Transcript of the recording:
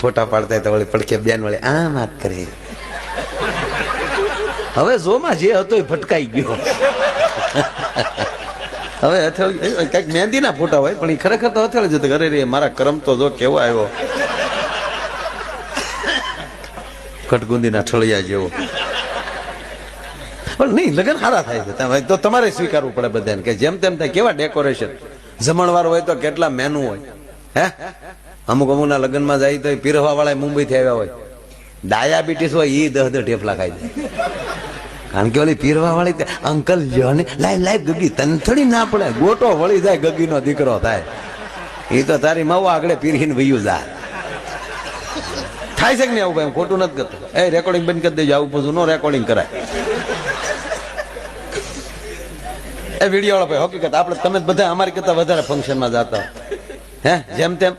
ફોટા પાડતા તો વળી પડખે બેન વળી આમ વાત કરી. હવે જોમાં જે હતો એ ફટકાઈ ગયો. હવે હથેળી કઈક મહેંદીના ફોટા હોય પણ એ ખરેખર તો હથેળી જતો. અરે રે મારા કરમ તો જો કેવો આવ્યો, કટગુંદીના ઠળિયા જેવો. પણ નહીં, લગ્ન સારા થાય છે તો તમારે સ્વીકારવું પડે બધાને કે જેમ તેમ થાય. કેવા ડેકોરેશન, જમણવાર હોય તો કેટલા મેનુ હોય. હે અમુક અમુકના લગ્નમાં જાય તો પીરવા વાળા મુંબઈ થી આવ્યા હોય, ડાયાબિટીસ હોય એ 10 ઢેફલા ખાઈ જાય. કારણ કે ઓલી પીરવા વાળી અંકલ લ્યો ને લાઈવ ગગી તને થોડી ના પડે, ગોટો વળી જાય ગગીનો દીકરો થાય. એ તો તારી માવા આગળ પીરીને વયું જાય. થાય છે કે નહીં આવું? ભાઈ ખોટું નથી કરતું. એ રેકોર્ડિંગ બંધ કરી દેજો, આવું પછી નો રેકોર્ડિંગ કરાય. એ વિડીયો વાળા ભાઈ હકીકત આપણે તમે બધા અમારી કરતા વધારે ફંક્શનમાં જતા હે જેમ તેમ